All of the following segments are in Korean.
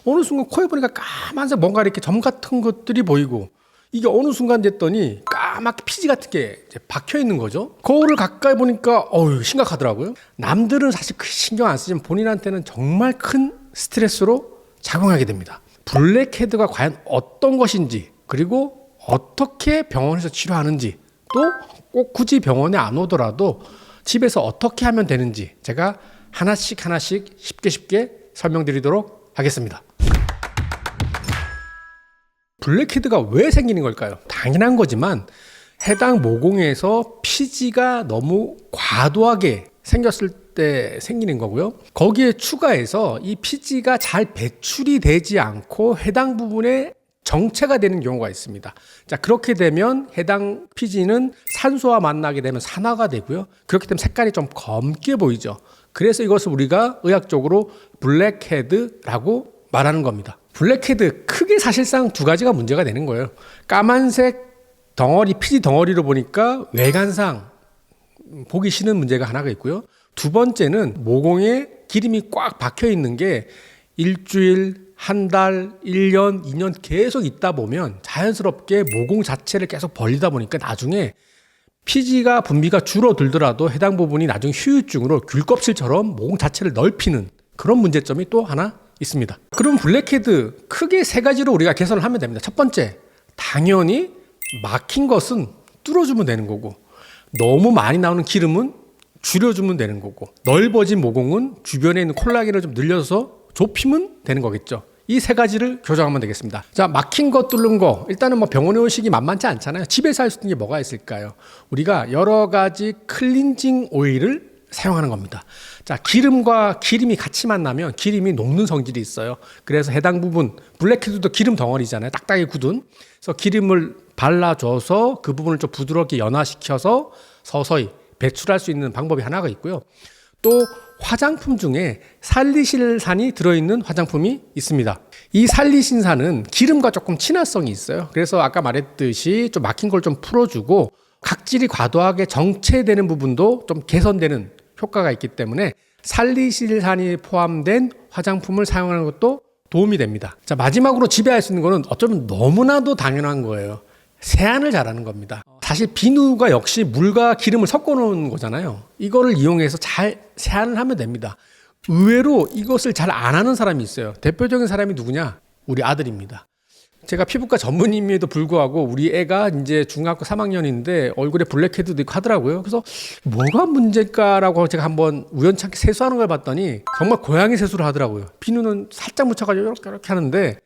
어느 순간 코에 보니까 까만색 뭔가 이렇게 점 같은 것들이 보이고, 이게 어느 순간 됐더니 까맣게 피지 같은 게 이제 박혀 있는 거죠. 거울을 가까이 보니까 심각하더라고요. 남들은 사실 그 신경 안 쓰지만 본인한테는 정말 큰 스트레스로 작용하게 됩니다. 블랙헤드가 과연 어떤 것인지, 그리고 어떻게 병원에서 치료하는지, 또 꼭 굳이 병원에 안 오더라도 집에서 어떻게 하면 되는지 제가 하나씩 쉽게 설명드리도록 하겠습니다. 블랙헤드가 왜 생기는 걸까요? 당연한 거지만 해당 모공에서 피지가 너무 과도하게 생겼을 때 생기는 거고요. 거기에 추가해서 이 피지가 잘 배출이 되지 않고 해당 부분에 정체가 되는 경우가 있습니다. 자, 그렇게 되면 해당 피지는 산소와 만나게 되면 산화가 되고요. 그렇기 때문에 색깔이 좀 검게 보이죠. 그래서 이것을 우리가 의학적으로 블랙헤드라고 말하는 겁니다. 블랙헤드 크게 사실상 두 가지가 문제가 되는 거예요. 까만색 덩어리, 피지 덩어리로 보니까 외관상 보기 싫은 문제가 하나가 있고요. 두 번째는 모공에 기름이 꽉 박혀 있는 게 일주일, 한 달, 1년, 2년 계속 있다 보면 자연스럽게 모공 자체를 계속 벌리다 보니까 나중에 피지가 분비가 줄어들더라도 해당 부분이 나중에 휴유증으로 귤껍질처럼 모공 자체를 넓히는 그런 문제점이 또 하나 있습니다. 그럼 블랙헤드 크게 세 가지로 우리가 개선을 하면 됩니다. 첫 번째, 당연히 막힌 것은 뚫어주면 되는 거고, 너무 많이 나오는 기름은 줄여주면 되는 거고, 넓어진 모공은 주변에 있는 콜라겐을 좀 늘려서 좁히면 되는 거겠죠. 이 세 가지를 교정하면 되겠습니다. 자, 막힌 거 뚫는 거, 일단은 뭐 병원에 오시기 만만치 않잖아요. 집에서 할 수 있는 게 뭐가 있을까요? 우리가 여러 가지 클렌징 오일을 사용하는 겁니다. 자, 기름과 기름이 같이 만나면 기름이 녹는 성질이 있어요. 그래서 해당 부분, 블랙헤드도 기름 덩어리잖아요. 딱딱하게 굳은. 그래서 기름을 발라줘서 그 부분을 좀 부드럽게 연화시켜서 서서히 배출할 수 있는 방법이 하나가 있고요. 또 화장품 중에 살리실산이 들어있는 화장품이 있습니다. 이 살리신산은 기름과 조금 친화성이 있어요. 그래서 아까 말했듯이 좀 막힌 걸 좀 풀어주고 각질이 과도하게 정체되는 부분도 좀 개선되는 효과가 있기 때문에 살리실산이 포함된 화장품을 사용하는 것도 도움이 됩니다. 자, 마지막으로 집에 할 수 있는 거는 어쩌면 너무나도 당연한 거예요. 세안을 잘하는 겁니다. 사실 비누가 역시 물과 기름을 섞어 놓은 거잖아요. 이거를 이용해서 잘 세안을 하면 됩니다. 의외로 이것을 잘 안 하는 사람이 있어요. 대표적인 사람이 누구냐? 우리 아들입니다. 제가 피부과 전문임에도 불구하고 우리 애가 이제 중학교 3학년인데 얼굴에 블랙헤드도 있고 하더라고요. 그래서 뭐가 문제일까라고 제가 한번 우연찮게 세수하는 걸 봤더니 정말 고양이 세수를 하더라고요. 비누는 살짝 묻혀가지고 이렇게 하는데,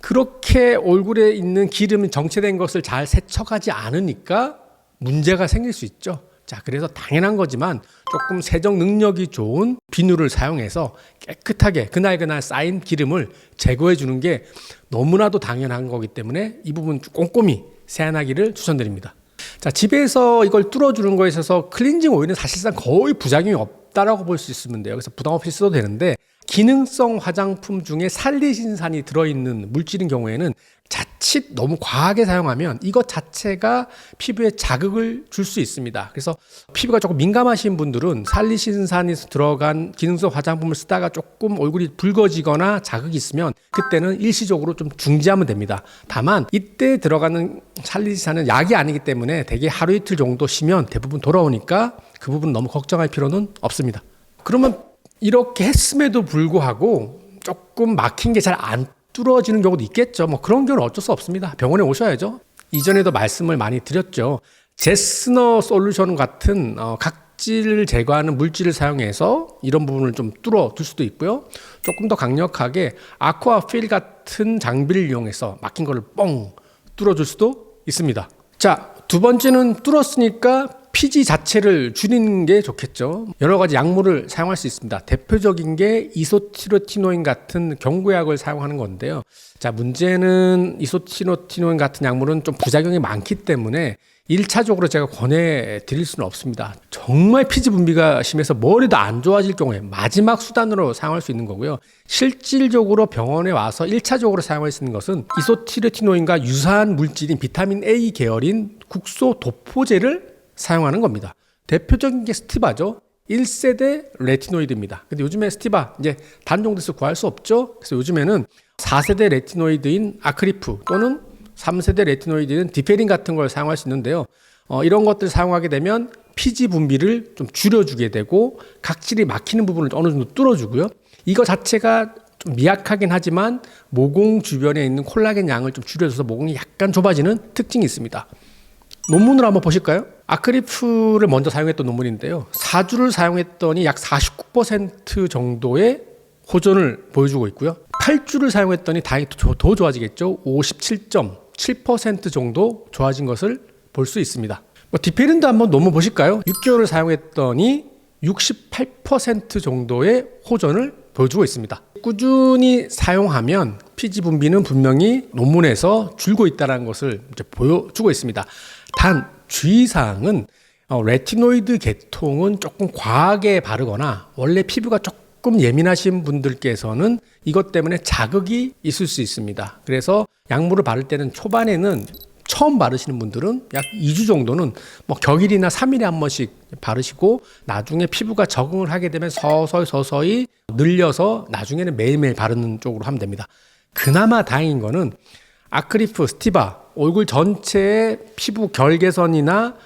그렇게 얼굴에 있는 기름이 정체된 것을 잘 세척하지 않으니까 문제가 생길 수 있죠. 자, 그래서 당연한 거지만 조금 세정 능력이 좋은 비누를 사용해서 깨끗하게 그날 쌓인 기름을 제거해 주는 게 너무나도 당연한 거기 때문에 이 부분 꼼꼼히 세안하기를 추천드립니다. 자, 집에서 이걸 뚫어주는 거에 있어서 클렌징 오일은 사실상 거의 부작용이 없다라고 볼 수 있으면 돼요. 그래서 부담 없이 써도 되는데, 기능성 화장품 중에 살리신산이 들어있는 물질인 경우에는 자칫 너무 과하게 사용하면 이것 자체가 피부에 자극을 줄 수 있습니다. 그래서 피부가 조금 민감하신 분들은 살리신산이 들어간 기능성 화장품을 쓰다가 조금 얼굴이 붉어지거나 자극이 있으면 그때는 일시적으로 좀 중지하면 됩니다. 다만 이때 들어가는 살리신산은 약이 아니기 때문에 대개 하루 이틀 정도 쉬면 대부분 돌아오니까 그 부분 너무 걱정할 필요는 없습니다. 그러면 이렇게 했음에도 불구하고 조금 막힌 게 잘 안 뚫어지는 경우도 있겠죠. 뭐 그런 경우는 어쩔 수 없습니다. 병원에 오셔야죠. 이전에도 말씀을 많이 드렸죠. 제스너 솔루션 같은 각질을 제거하는 물질을 사용해서 이런 부분을 좀 뚫어줄 수도 있고요. 조금 더 강력하게 아쿠아필 같은 장비를 이용해서 막힌 거를 뻥 뚫어줄 수도 있습니다. 자, 두 번째는 뚫었으니까 피지 자체를 줄이는 게 좋겠죠. 여러 가지 약물을 사용할 수 있습니다. 대표적인 게 이소티로티노인 같은 경구약을 사용하는 건데요. 자, 문제는 이소티로티노인 같은 약물은 좀 부작용이 많기 때문에 1차적으로 제가 권해드릴 수는 없습니다. 정말 피지 분비가 심해서 머리도 안 좋아질 경우에 마지막 수단으로 사용할 수 있는 거고요. 실질적으로 병원에 와서 1차적으로 사용할 수 있는 것은 이소티로티노인과 유사한 물질인 비타민 A 계열인 국소 도포제를 사용하는 겁니다. 대표적인 게 스티바죠. 1세대 레티노이드입니다. 근데 요즘에 스티바 이제 단종돼서 구할 수 없죠. 그래서 요즘에는 4세대 레티노이드인 아크리프 또는 3세대 레티노이드인 디페린 같은 걸 사용할 수 있는데요. 이런 것들을 사용하게 되면 피지 분비를 좀 줄여주게 되고 각질이 막히는 부분을 어느 정도 뚫어주고요. 이거 자체가 좀 미약하긴 하지만 모공 주변에 있는 콜라겐 양을 좀 줄여줘서 모공이 약간 좁아지는 특징이 있습니다. 논문을 한번 보실까요? 아크리프를 먼저 사용했던 논문인데요. 4주를 사용했더니 약 49% 정도의 호전을 보여주고 있고요. 8주를 사용했더니 다행히 더 좋아지겠죠. 57.7% 정도 좋아진 것을 볼 수 있습니다. 디페린도 한번 논문 보실까요? 6개월을 사용했더니 68% 정도의 호전을 보여주고 있습니다. 꾸준히 사용하면 피지 분비는 분명히 논문에서 줄고 있다는 것을 이제 보여주고 있습니다. 단 주의사항은 레티노이드 계통은 조금 과하게 바르거나 원래 피부가 조금 예민하신 분들께서는 이것 때문에 자극이 있을 수 있습니다. 그래서 약물을 바를 때는 초반에는 처음 바르시는 분들은 약 2주 정도는 격일이나 3일에 한 번씩 바르시고 나중에 피부가 적응을 하게 되면 서서히 늘려서 나중에는 매일매일 바르는 쪽으로 하면 됩니다. 그나마 다행인 거는 아크리프, 스티바 얼굴 전체의 피부 결 개선이나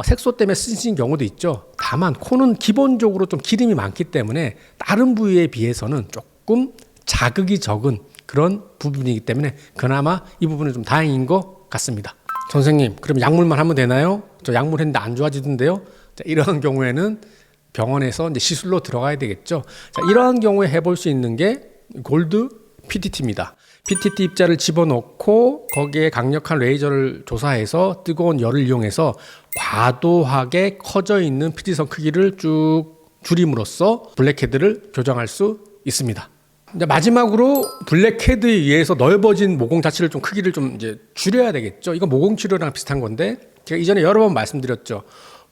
색소 때문에 쓰신 경우도 있죠. 다만 코는 기본적으로 좀 기름이 많기 때문에 다른 부위에 비해서는 조금 자극이 적은 그런 부분이기 때문에 그나마 이 부분은 좀 다행인 것 같습니다. 선생님, 그럼 약물만 하면 되나요? 저 약물 했는데 안 좋아지던데요? 자, 이러한 경우에는 병원에서 이제 시술로 들어가야 되겠죠. 자, 이러한 경우에 해볼 수 있는 게 골드 PTT입니다. PTT 입자를 집어넣고 거기에 강력한 레이저를 조사해서 뜨거운 열을 이용해서 과도하게 커져 있는 피지선 크기를 쭉 줄임으로써 블랙헤드를 교정할 수 있습니다. 이제 마지막으로 블랙헤드에 의해서 넓어진 모공 자체를 좀 크기를 좀 이제 줄여야 되겠죠. 이건 모공 치료랑 비슷한 건데 제가 이전에 여러 번 말씀드렸죠.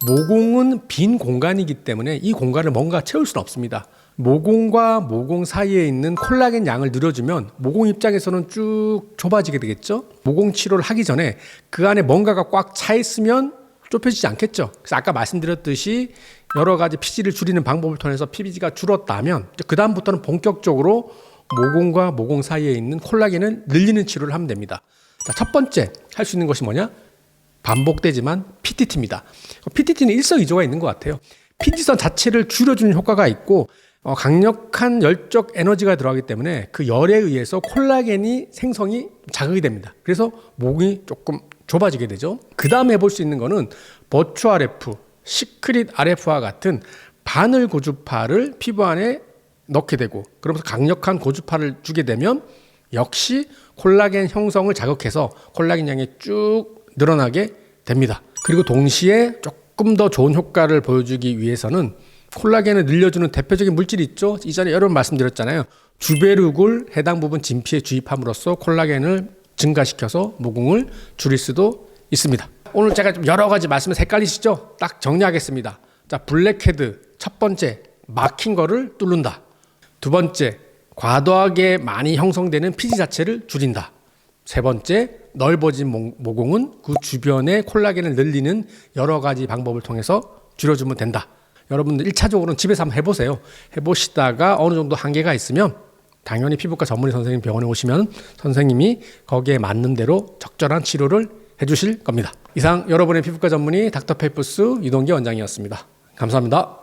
모공은 빈 공간이기 때문에 이 공간을 뭔가 채울 수는 없습니다. 모공과 모공 사이에 있는 콜라겐 양을 늘려주면 모공 입장에서는 쭉 좁아지게 되겠죠. 모공 치료를 하기 전에 그 안에 뭔가가 꽉 차 있으면 좁혀지지 않겠죠. 그래서 아까 말씀드렸듯이 여러 가지 피지를 줄이는 방법을 통해서 피지가 줄었다면 그 다음부터는 본격적으로 모공과 모공 사이에 있는 콜라겐을 늘리는 치료를 하면 됩니다. 자, 첫 번째 할 수 있는 것이 뭐냐? 반복되지만 PTT입니다. PTT는 일석이조가 있는 것 같아요. 피지선 자체를 줄여주는 효과가 있고 강력한 열적 에너지가 들어가기 때문에 그 열에 의해서 콜라겐이 생성이 자극이 됩니다. 그래서 모공이 조금 좁아지게 되죠. 그 다음에 해볼 수 있는 거는 버추 RF, 시크릿 RF와 같은 바늘 고주파를 피부 안에 넣게 되고 그러면서 강력한 고주파를 주게 되면 역시 콜라겐 형성을 자극해서 콜라겐 양이 쭉 늘어나게 됩니다. 그리고 동시에 조금 더 좋은 효과를 보여주기 위해서는 콜라겐을 늘려주는 대표적인 물질이 있죠. 이전에 여러 번 말씀드렸잖아요. 주베르굴 해당 부분 진피에 주입함으로써 콜라겐을 증가시켜서 모공을 줄일 수도 있습니다. 오늘 제가 좀 여러 가지 말씀을 헷갈리시죠? 딱 정리하겠습니다. 자, 블랙헤드 첫 번째 막힌 거를 뚫는다. 두 번째 과도하게 많이 형성되는 피지 자체를 줄인다. 세 번째 넓어진 모공은 그 주변에 콜라겐을 늘리는 여러 가지 방법을 통해서 줄여주면 된다. 여러분들 1차적으로는 집에서 한번 해보세요. 해보시다가 어느 정도 한계가 있으면 당연히 피부과 전문의 선생님 병원에 오시면 선생님이 거기에 맞는 대로 적절한 치료를 해주실 겁니다. 이상 여러분의 피부과 전문의 닥터펠프스 이동기 원장이었습니다. 감사합니다.